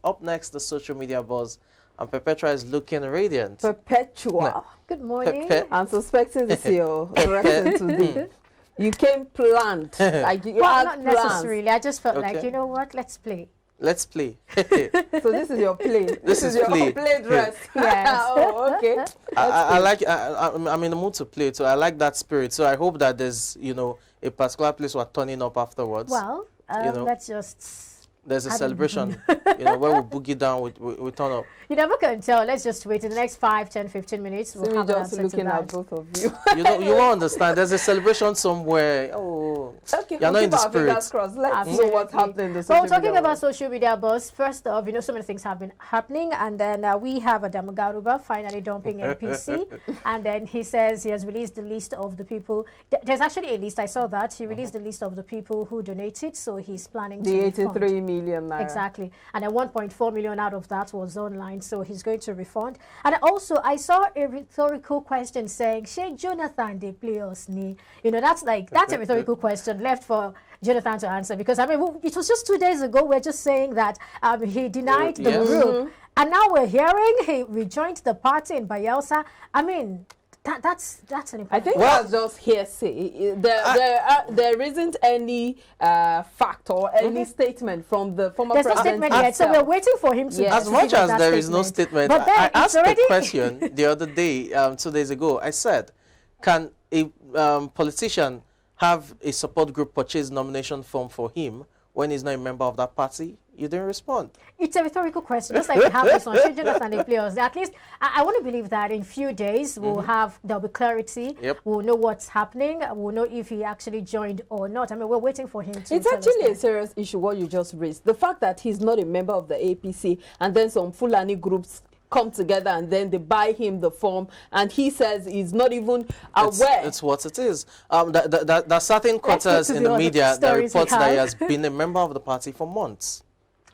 Up next, the social media buzz. And Perpetua is looking radiant. Perpetua. Good morning. I'm suspecting this is your direction today. You came planned. Like you Well, had not plans. necessarily. I just felt like, Okay. you know what? Let's play. Let's play. So this is your play. This is your play. play dress. Yes. Oh, okay. I like. I'm in the mood to play, so I like that spirit. So I hope that there's, you know, a particular place we're turning up afterwards. Well, You know. let's just... There's a celebration, you know, where we boogie down, we turn up. You never can tell. Let's just wait. In the next 5, 10, 15 minutes, we'll have an just answer to looking at that. both of you. You won't understand. There's a celebration somewhere. Oh, Okay, you're not in the spirit. Let's see what's Absolutely. happening in the Well, social talking media about world. social media buzz, first off, you know, so many things have been happening, and then we have Adamu Garuba finally dumping NPC, and then he says he has released the list of the people. There's actually a list. I saw that he released the list of the people who donated, so he's planning to The refund. 83 million naira. Exactly. And then 1.4 million out of that was online, so he's going to refund. And also, I saw a rhetorical question saying, "Shey Jonathan they play us ni?" You know, that's a rhetorical question left for Jonathan to answer, because I mean, it was just 2 days ago we're just saying that he denied the Yes. group, and now we're hearing he rejoined the party in Bayelsa. I mean, that's an important. I think that's just hearsay. There isn't any fact or any statement from the former There's no president statement yet, so we're himself. waiting for him to. Yes. As to much give us as that there is no statement, But then I it's asked already a question the other day, 2 days ago. I said, can a politician have a support group purchase nomination form for him when he's not a member of that party? You didn't respond. It's a rhetorical question, just like we have this one. Should Jonathan they play us? At least I want to believe that in few days there'll be clarity. Yep. We'll know what's happening. We'll know if he actually joined or not. I mean, we're waiting for him to. It's tell us actually a that. serious issue what you just raised. The fact that he's not a member of the APC, and then some Fulani groups come together and then they buy him the form, and he says he's not even aware. It's what it is. There are certain Let's get quarters to in the the other media that stories we reports that he have. has been a member of the party for months.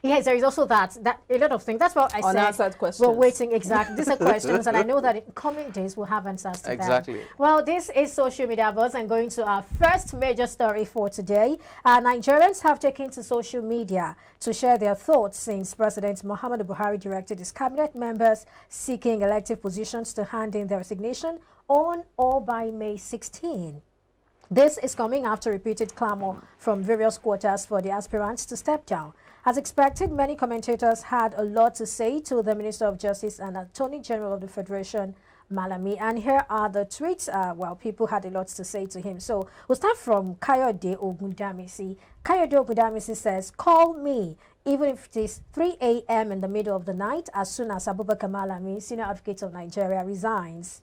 Yes, there is also that a lot of things. That's what I said. Unanswered questions. We're waiting, exactly. These are questions, and I know that in coming days we'll have answers to Exactly. them. Well, this is Social Media Buzz, and going to our first major story for today. Nigerians have taken to social media to share their thoughts since President Muhammadu Buhari directed his cabinet members seeking elective positions to hand in their resignation on or by May 16. This is coming after repeated clamor from various quarters for the aspirants to step down. As expected, many commentators had a lot to say to the Minister of Justice and Attorney General of the Federation, Malami. And here are the tweets. Well, people had a lot to say to him. So we'll start from Kayode Ogundamisi. Kayode Ogundamisi says, "Call me, even if it is 3 a.m. in the middle of the night, as soon as Abubakar Malami, Senior Advocate of Nigeria, resigns."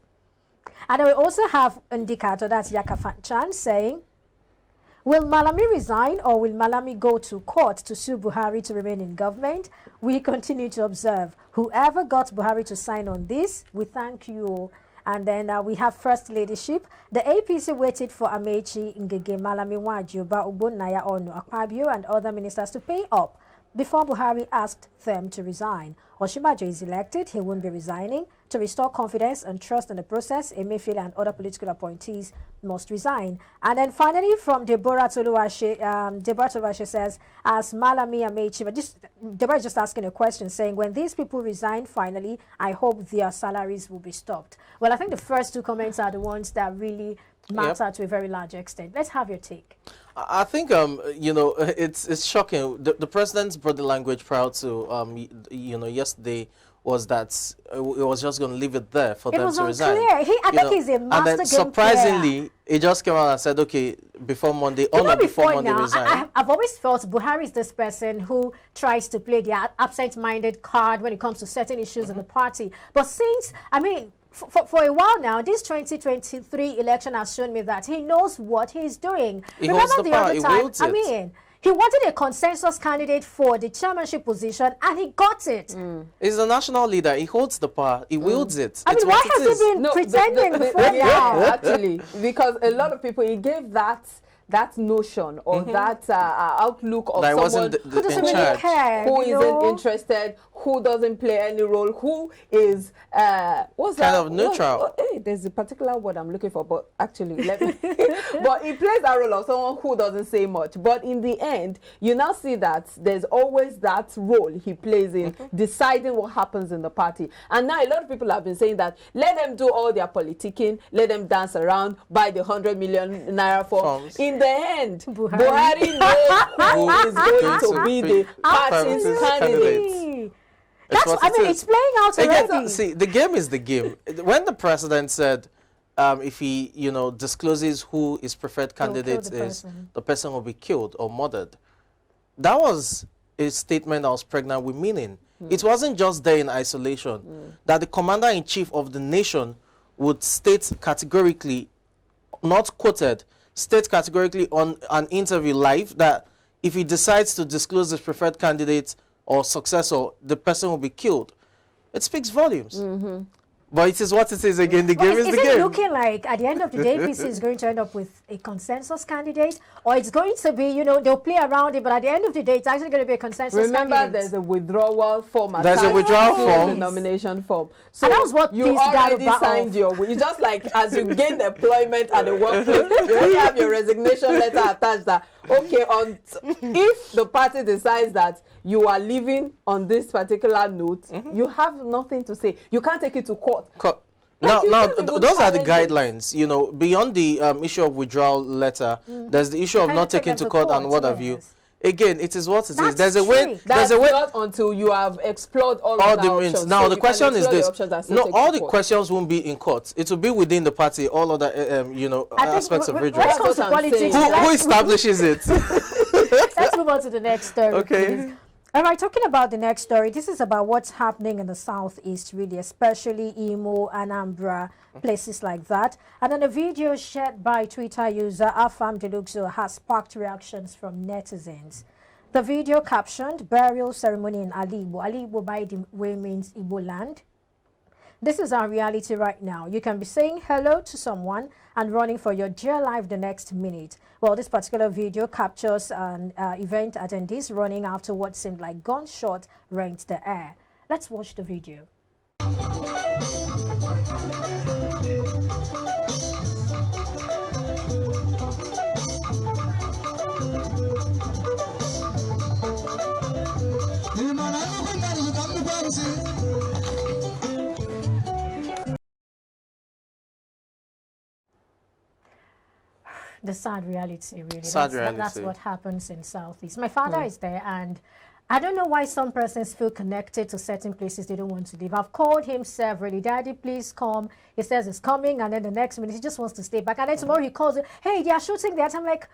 And we also have Indicator, that's Yakafanchan, saying, "Will Malami resign, or will Malami go to court to sue Buhari to remain in government? We continue to observe. Whoever got Buhari to sign on this, we thank you." And then we have First Leadership. The APC waited for Amechi, Ngege, Malami, Wajuba, Ugbonnaya, Onu, Akpabio, and other ministers to pay up before Buhari asked them to resign. Oshibajo is elected, he won't be resigning. To restore confidence and trust in the process, Emefiele and other political appointees must resign. And then finally, from Deborah Toluwase says, as Malami Amechi, but Deborah is just asking a question saying, when these people resign finally, I hope their salaries will be stopped. Well, I think the first two comments are the ones that really matter to a very large extent. Let's have your take. I think you know, it's shocking. The president's body language prior to you know, yesterday was that it was just going to leave it there for them to resign. I think he's a master and then game surprisingly, player. he just came out and said, okay, before Monday, before Monday resign. I've always felt Buhari is this person who tries to play the absent-minded card when it comes to certain issues in the party. But since, I mean, for a while now, this 2023 election has shown me that he knows what he's doing. He holds the power, he wields it. I mean, he wanted a consensus candidate for the chairmanship position, and he got it. He's the national leader. He holds the power. He wields it. I mean, why has he been pretending before now? Actually, because a lot of people, he gave that notion or that outlook of that someone wasn't who doesn't in really charge. care, who you isn't know? interested, who doesn't play any role, who is what's kind that? of neutral. Hey, there's a particular word I'm looking for, but actually, let me. But he plays that role of someone who doesn't say much. But in the end, you now see that there's always that role he plays in deciding what happens in the party. And now a lot of people have been saying that let them do all their politicking, let them dance around, buy the 100 million naira forms. In the end, Buhari knows who is going to be the party's candidate. That's, I mean, it's playing out already. Again, see, the game is the game. When the president said, if he, discloses who his preferred candidate is, the person will be killed or murdered. That was a statement that was pregnant with meaning. It wasn't just there in isolation. That the commander-in-chief of the nation would state categorically, not quoted, state categorically on an interview live that if he decides to disclose his preferred candidate or successor, the person will be killed. It speaks volumes. But it is what it is again. The game is the game. Is it looking like at the end of the day, APC is going to end up with a consensus candidate? Or it's going to be, they'll play around it, but at the end of the day, it's actually going to be a consensus candidate. There's a withdrawal form. There's a withdrawal form. The nomination form. So and that was what you already signed you just like as you gain employment at the workplace, you have your resignation letter attached that, okay, if the party decides that you are leaving on this particular note, you have nothing to say. You can't take it to court. Now, those are the guidelines. Beyond the issue of withdrawal letter, there's the issue of not taking to court and what have you. Again, it is what it is. There's a way. There's a way. Not until you have explored all the options. Now, the question is this: all the court. Questions won't be in court. It will be within the party. All other, aspects of redress. Who establishes it? Let's move on to the next story. Okay. Please. All right, talking about the next story, this is about what's happening in the southeast, really, especially Imo, Anambra, places like that. And then a video shared by Twitter user Afam Deluxo has sparked reactions from netizens. The video captioned, "Burial ceremony in Alaigbo." Alaigbo, by the way, means Igbo land. This is our reality right now. You can be saying hello to someone and running for your dear life the next minute. Well, this particular video captures an event attendees running after what seemed like gunshot rent the air. Let's watch the video. The sad reality, really. That's what happens in Southeast. My father is there, and I don't know why some persons feel connected to certain places they don't want to live. I've called him severally. "Daddy, please come." He says he's coming, and then the next minute he just wants to stay back. And then tomorrow he calls it, "Hey, they are shooting that." I'm like,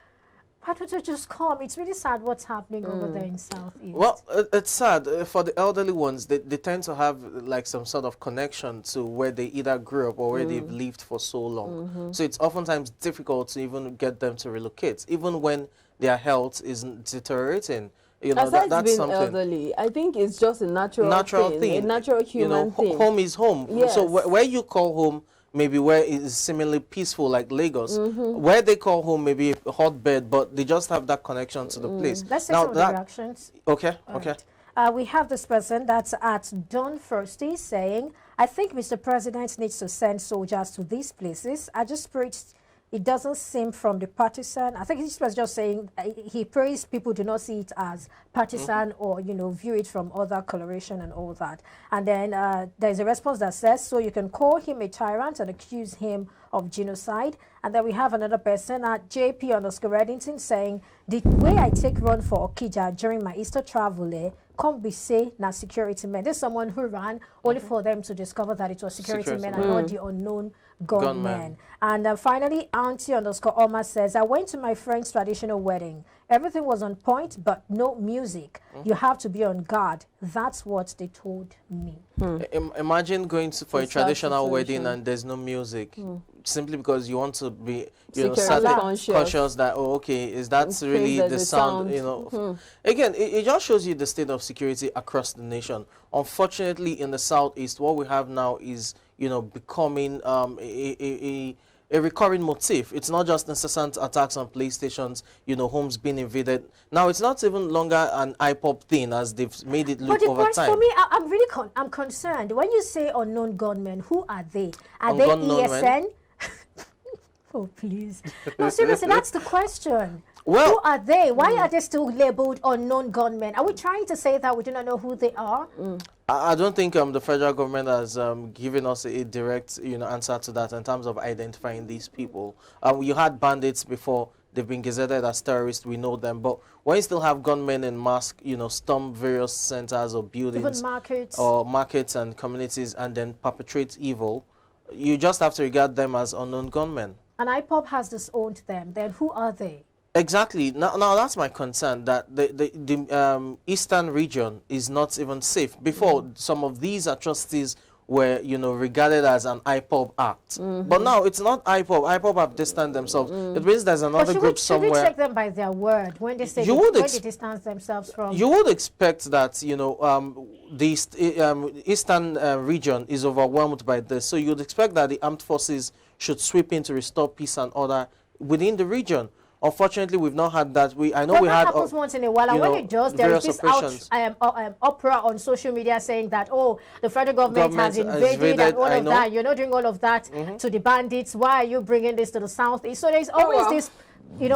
why don't you just come? It's really sad what's happening over there in Southeast. Well, it's sad. For the elderly ones, they tend to have like some sort of connection to where they either grew up or where they've lived for so long. So it's oftentimes difficult to even get them to relocate, even when their health is deteriorating. Aside that's being something. Elderly, I think it's just a natural thing, a natural human thing. Home is home. Yes. So where you call home, maybe where it is similarly peaceful like Lagos, where they call home maybe a hotbed, but they just have that connection to the place. Let's see some of the reactions. Okay, All okay. Right. We have this person that's at Don Firsty saying, "I think Mr. President needs to send soldiers to these places. I just preached. It doesn't seem from the partisan." I think this was just saying he prays people do not see it as partisan or, view it from other coloration and all that. And then there's a response that says, "So you can call him a tyrant and accuse him of genocide." And then we have another person at JP_Reddington saying, "The way I take run for Okija during my Easter travel, come be say na security men." There's someone who ran only for them to discover that it was security men and not the unknown gunmen. And finally, Auntie_Oma says, "I went to my friend's traditional wedding. Everything was on point, but no music. You have to be on guard. That's what they told me." Imagine going for a traditional wedding and there's no music, simply because you want to be, conscious that, is that really the sound, Again, it just shows you the state of security across the nation. Unfortunately, in the Southeast, what we have now is, becoming a recurring motif. It's not just incessant attacks on police stations, homes being invaded. Now, it's not even longer an IPOP thing as they've made it look over time. For me, I'm really I'm concerned. When you say unknown gunmen, who are they? Are they ESN? Oh, please. No, seriously, that's the question. Well, who are they? Why are they still labeled unknown gunmen? Are we trying to say that we do not know who they are? I don't think the federal government has given us a direct answer to that in terms of identifying these people. You had bandits before. They've been gazetted as terrorists. We know them. But when you still have gunmen in mask, storm various centers or buildings, even markets and communities, and then perpetrate evil, you just have to regard them as unknown gunmen. And IPOP has disowned them. Then who are they? Exactly. Now that's my concern, that the eastern region is not even safe. Before, some of these atrocities were, regarded as an IPOB act. But now it's not IPOB. IPOB have distanced themselves. It means there's another group somewhere. Should we take them by their word when they say when they distance themselves from? You would expect that, the eastern region is overwhelmed by this. So you would expect that the armed forces should sweep in to restore peace and order within the region. Unfortunately, we've not had that. I know we had. That happens once in a while, and when it does, there is this opera on social media saying that, oh, the federal government has invaded and all of that. You're not doing all of that to the bandits. Why are you bringing this to the southeast? So there's always this,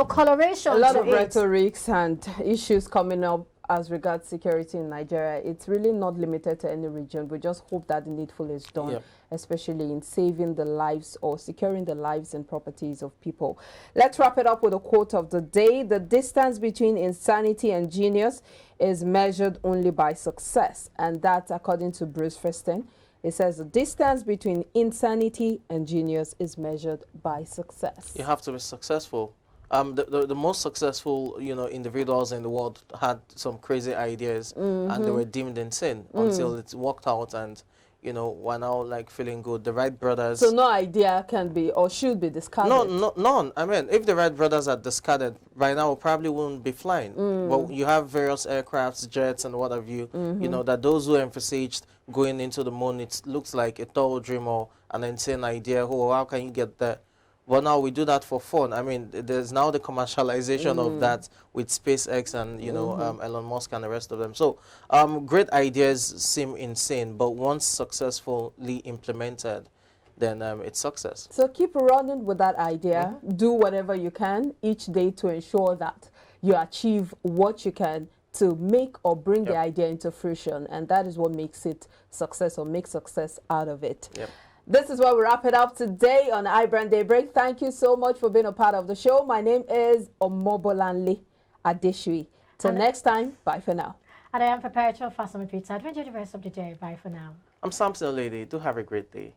coloration. A lot of rhetorics and issues coming up as regards security in Nigeria. It's really not limited to any region. We just hope that the needful is done, especially in saving the lives or securing the lives and properties of people. Let's wrap it up with a quote of the day. The distance between insanity and genius is measured only by success. And that's according to Bruce Feston. It says the distance between insanity and genius is measured by success. You have to be successful. The most successful, individuals in the world had some crazy ideas and they were deemed insane until it worked out and, we're now like feeling good. The Wright brothers. So no idea can be or should be discarded? None. I mean, if the Wright brothers are discarded, right now we probably wouldn't be flying. But you have various aircrafts, jets and what have you, that those who envisaged going into the moon, it looks like a tall dream or an insane idea. Oh, how can you get there? Well, now we do that for fun. I mean, there's now the commercialization of that with SpaceX and, Elon Musk and the rest of them. So, great ideas seem insane, but once successfully implemented, then it's success. So keep running with that idea. Do whatever you can each day to ensure that you achieve what you can to make or bring the idea into fruition. And that is what makes it success or make success out of it. This is where we wrap it up today on iBrand Daybreak. Thank you so much for being a part of the show. My name is Omobolanle Adeshui. Till next time, bye for now. And I am Perpetual Fasama Pizza. Enjoy the rest of the day. Bye for now. I'm Samson Lady. Do have a great day.